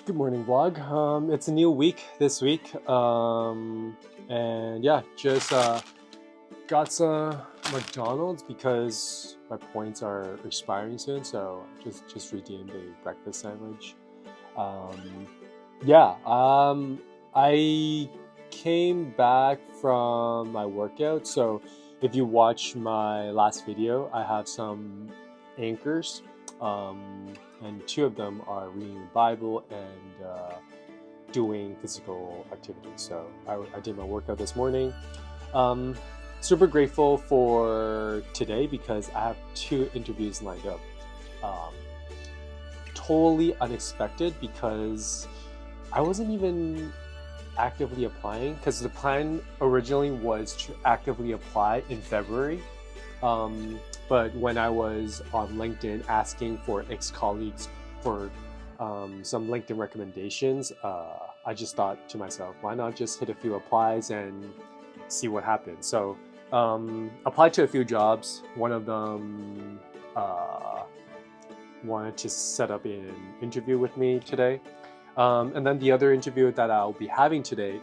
Good morning, vlog. It's a new week this week, and yeah, just got some McDonald's because my points are expiring soon. So just redeemed a breakfast sandwich. Um, yeah, I came back from my workout. So if you watch my last video, I have some anchors, and two of them are reading the Bible and doing physical activities. So I did my workout this morning. Um, Super grateful for today because I have two interviews lined up. Um, totally unexpected because I wasn't even actively applying because the plan originally was to actively apply in February. Um, but when I was on LinkedIn asking for ex-colleagues for some LinkedIn recommendations, I just thought to myself, why not just hit a few applies and see what happens? So applied to a few jobs. One of them wanted to set up an interview with me today. And then the other interview that I'll be having today,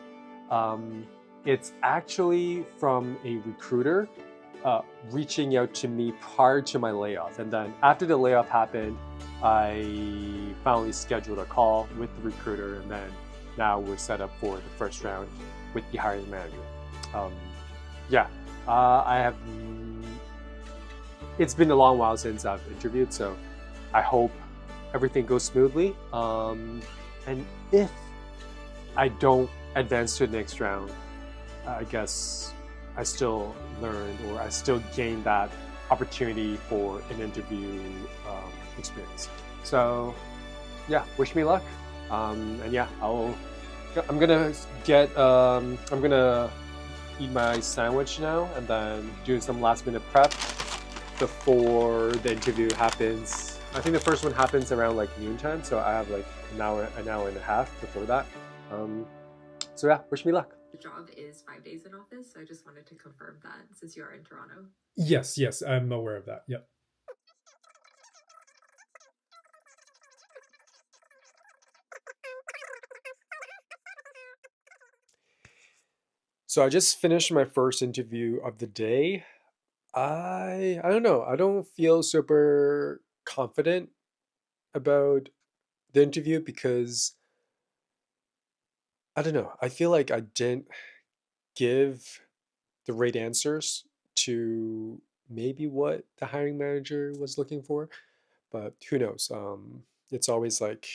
it's actually from a recruiter reaching out to me prior to my layoff. And then after the layoff happened, I finally scheduled a call with the recruiter, and then now we're set up for the first round with the hiring manager. Um, yeah, I have. It's been a long while since I've interviewed, so I hope everything goes smoothly. And if I don't advance to the next round, I guess I still learned or I still gained that opportunity for an interview experience. So yeah, wish me luck. And yeah, I'm gonna I'm gonna eat my sandwich now and then do some last minute prep before the interview happens. I think the first one happens around like noontime, so I have like an hour and a half before that. Um, so yeah, wish me luck. The job is 5 days in office, so I just wanted to confirm that since you are in Toronto. Yes, I'm aware of that. Yep. So I just finished my first interview of the day. I don't know. I don't feel super confident about the interview because I don't know. I feel like I didn't give the right answers to maybe what the hiring manager was looking for, but who knows? It's always like,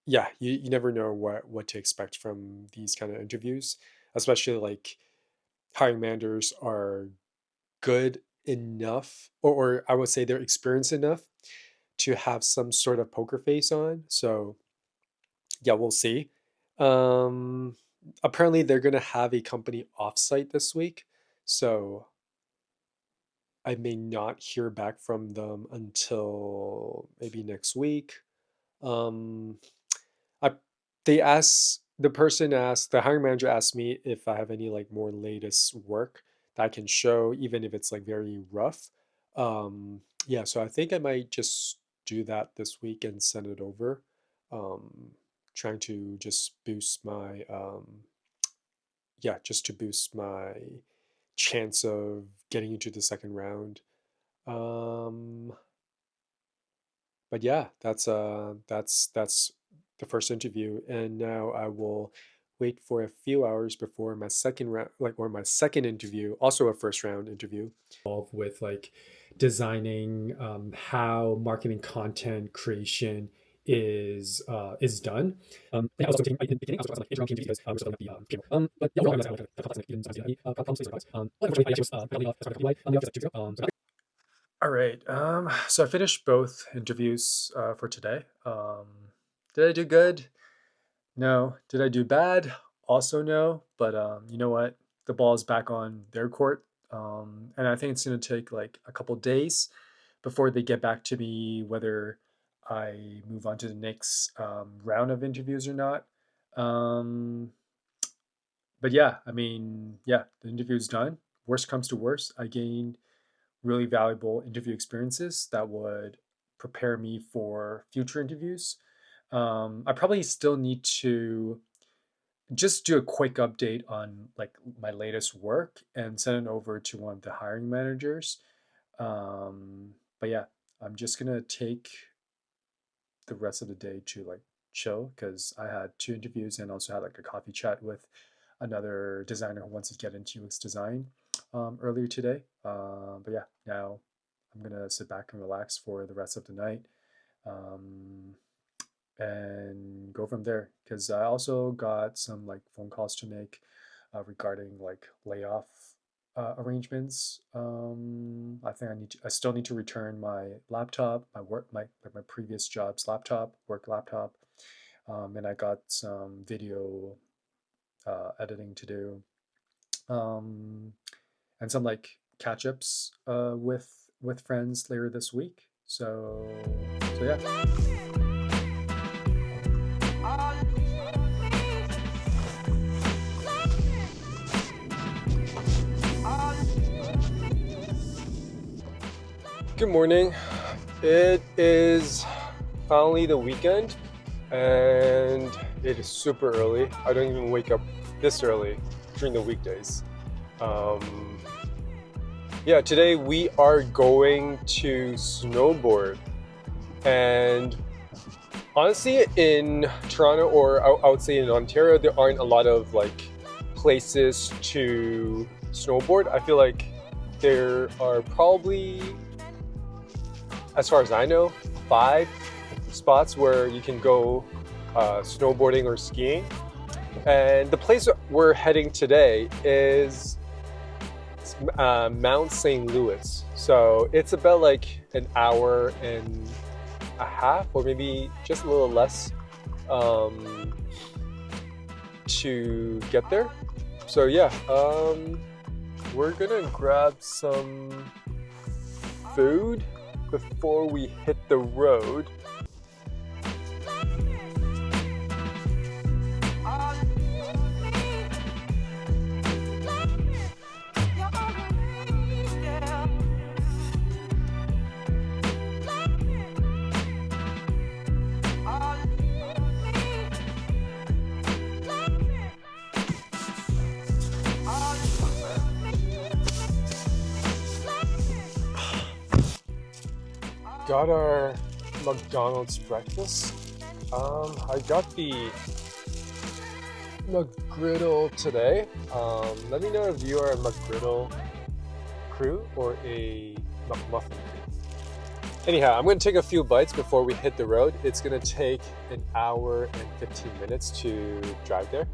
yeah, you never know what to expect from these kind of interviews, especially like hiring managers are good enough, or I would say they're experienced enough to have some sort of poker face on. So yeah, we'll see. Um, Apparently they're gonna have a company offsite this week, so I may not hear back from them until maybe next week. Um, I the hiring manager asked me if I have any like more latest work that I can show, even if it's like very rough. Yeah, so I think I might just do that this week and send it over. Um, Trying to just boost my yeah, just to boost my chance of getting into the second round. Um, but yeah, that's the first interview, and now I will wait for a few hours before my second round, like or my second interview, also a first round interview. Involved with like designing how marketing content creation is done. I was also taking in the beginning, I was also like interim PMG because we're still looking at the cable. But yeah, overall, I was like a couple even problems with surprise. Unfortunately, I actually was got laid off as part of the layoff just 2 weeks ago. So All right. So I finished both interviews for today. Did I do good? No. Did I do bad? Also no. But you know what? The ball is back on their court, and I think it's going to take like a couple days before they get back to me whether I move on to the next round of interviews or not. Um, but yeah, I mean, yeah, the interview's done. Worst comes to worst, I gained really valuable interview experiences that would prepare me for future interviews. I probably still need to just do a quick update on like my latest work and send it over to one of the hiring managers. But yeah, I'm just gonna take the rest of the day to like chill because I had two interviews and also had like a coffee chat with another designer who wants to get into UX design earlier today. But yeah, now I'm gonna sit back and relax for the rest of the night. Um, and go from there because I also got some like phone calls to make regarding like layoff arrangements. I think I still need to return my laptop, my previous job's laptop, work laptop, and I got some video editing to do, um, and some like catch ups with friends later this week. So yeah. Good morning. It is finally the weekend and it is super early. I don't even wake up this early during the weekdays. Yeah, today we are going to snowboard. And honestly, in Toronto, or I would say in Ontario, there aren't a lot of like places to snowboard. I feel like there are probably, as far as I know, 5 spots where you can go snowboarding or skiing. And the place we're heading today is Mount St. Louis. So it's about like an hour and a half, or maybe just a little less, to get there. So yeah, we're gonna grab some food before we hit the road. Got our McDonald's breakfast. I got the McGriddle today. Let me know if you are a McGriddle crew or a McMuffin crew. Anyhow, I'm going to take a few bites before we hit the road. It's going to take an hour and 15 minutes to drive there.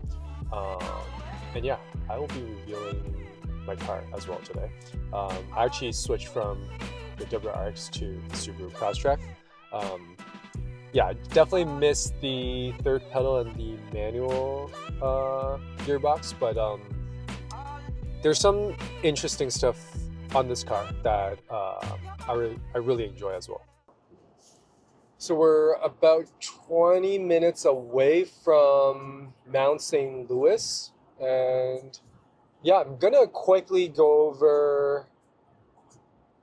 And yeah, I will be reviewing my car as well today. I actually switched from the WRX to the Subaru Crosstrek. Yeah, definitely missed the third pedal and the manual gearbox, but there's some interesting stuff on this car that I really enjoy as well. So we're about 20 minutes away from Mount St. Louis, and yeah, I'm gonna quickly go over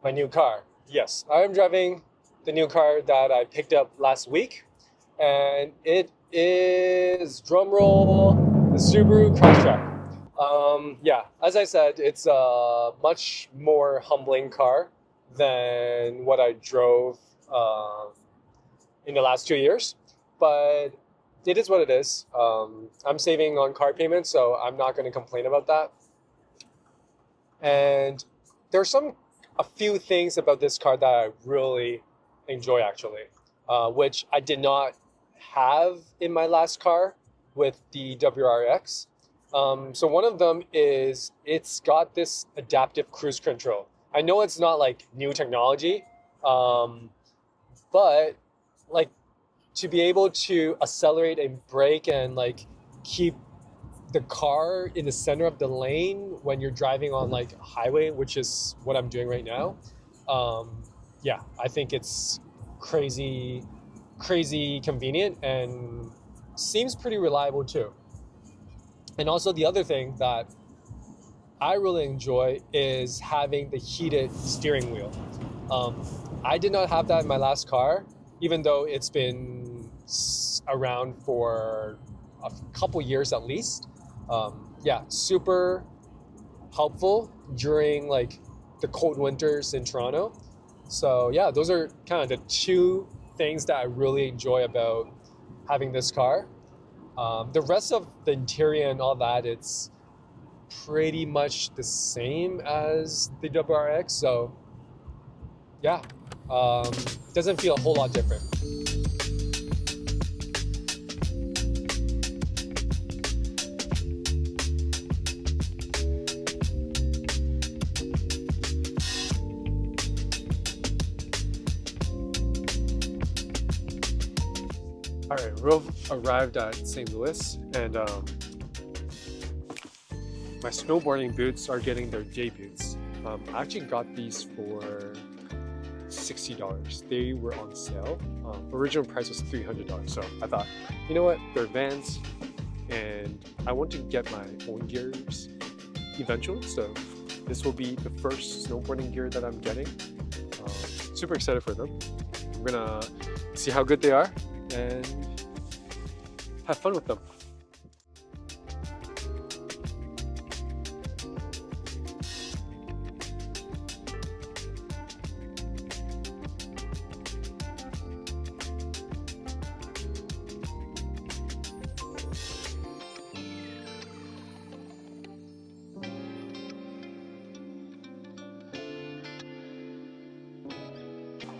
my new car. Yes, I am driving the new car that I picked up last week, and it is, drumroll, the Subaru Crosstrek. Yeah, as I said, it's a much more humbling car than what I drove in the last 2 years, but it is what it is. I'm saving on car payments, so I'm not going to complain about that. And there's a few things about this car that I really enjoy, actually, which I did not have in my last car with the WRX. So one of them is it's got this adaptive cruise control. I know it's not like new technology, but like to be able to accelerate and brake and like keep the car in the center of the lane when you're driving on like a highway, which is what I'm doing right now. Yeah, I think it's crazy convenient and seems pretty reliable too. And also the other thing that I really enjoy is having the heated steering wheel. I did not have that in my last car, even though it's been around for a couple years at least. Yeah, super helpful during like the cold winters in Toronto. So yeah, those are kind of the two things that I really enjoy about having this car. The rest of the interior and all that, it's pretty much the same as the WRX. So yeah, doesn't feel a whole lot different. All right, we've arrived at St. Louis, and my snowboarding boots are getting their debuts. I actually got these for $60. They were on sale. Original price was $300. So I thought, you know what, they're Vans, and I want to get my own gears eventually. So this will be the first snowboarding gear that I'm getting. Super excited for them. I'm gonna see how good they are and have fun with them.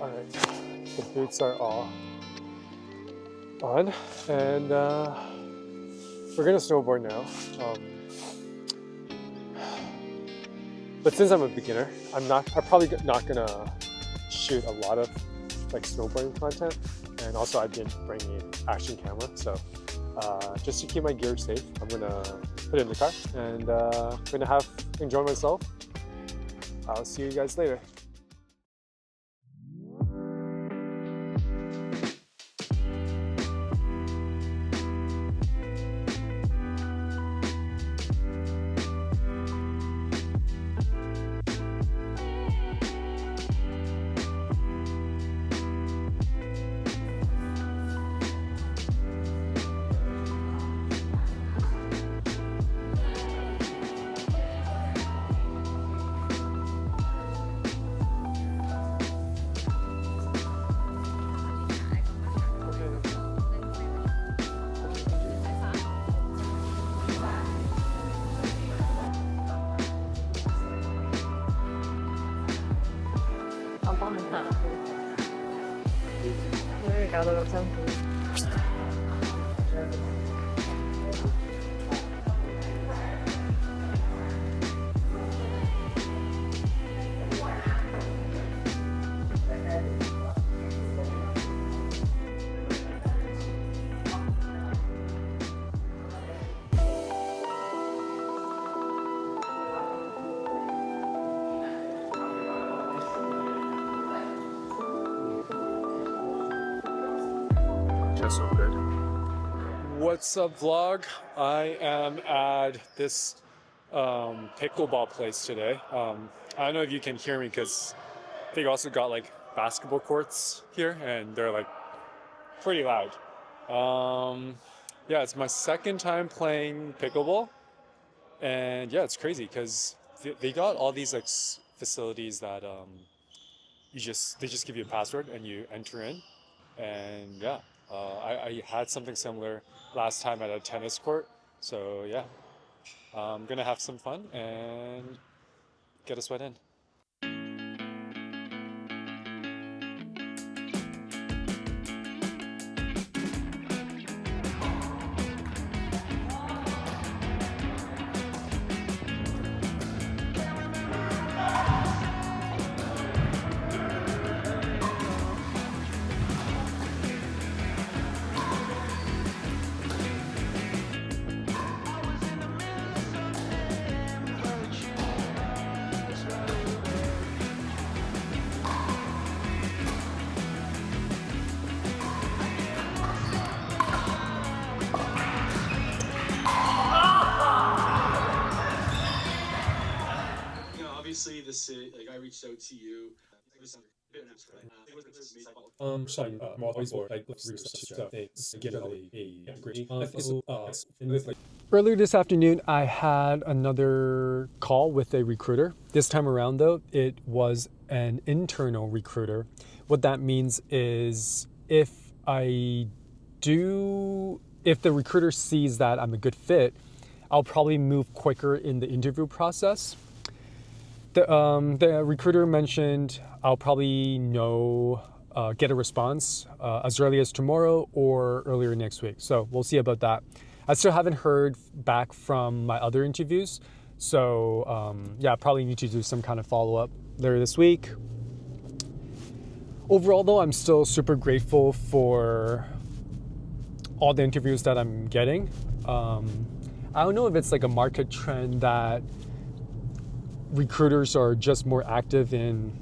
All right, the boots are all on, and we're gonna snowboard now. But since I'm a beginner, I'm probably not gonna shoot a lot of like snowboarding content, and also I didn't bring an action camera, so just to keep my gear safe, I'm gonna put it in the car, and I'm gonna enjoy myself. I'll see you guys later.搞到咁辛苦。Just so good. What's up, vlog? I am at this pickleball place today. I don't know if you can hear me because they also got like basketball courts here, and they're like pretty loud. Yeah, it's my second time playing pickleball, and yeah, it's crazy because they got all these like facilities that they just give you a password and you enter in, and yeah. I had something similar last time at a tennis court, so yeah, I'm gonna have some fun and get a sweat in. Obviously, this like I reached out to you. Shine more always for like stuff they get a great I think so in this like earlier this afternoon I had another call with a recruiter. This time around though it was an internal recruiter. What that means is if the recruiter sees that I'm a good fit, I'll probably move quicker in the interview process. The recruiter mentioned I'll probably get a response as early as tomorrow or earlier next week. So we'll see about that. I still haven't heard back from my other interviews. So yeah, I probably need to do some kind of follow-up later this week. Overall though, I'm still super grateful for all the interviews that I'm getting. I don't know if it's like a market trend that recruiters are just more active in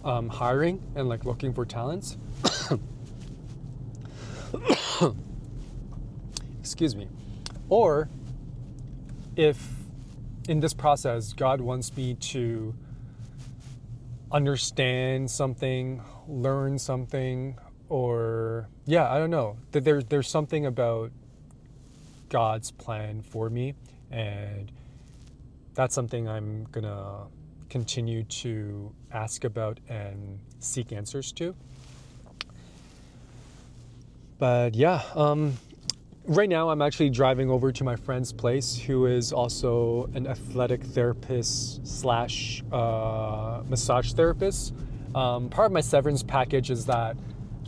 hiring and like looking for talents. Excuse me. Or if in this process God wants me to understand something, learn something, or yeah, I don't know. There's something about God's plan for me, and that's something I'm gonna continue to ask about and seek answers to. But yeah, right now I'm actually driving over to my friend's place, who is also an athletic therapist slash massage therapist. Part of my severance package is that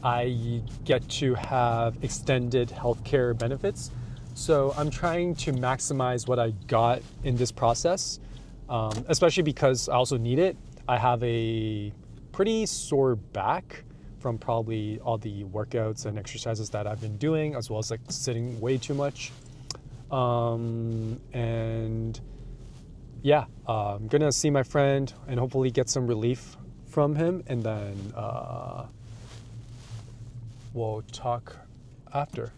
I get to have extended healthcare benefits. So I'm trying to maximize what I got in this process, especially because I also need it. I have a pretty sore back from probably all the workouts and exercises that I've been doing, as well as like sitting way too much. And yeah, I'm gonna see my friend and hopefully get some relief from him, and then we'll talk after.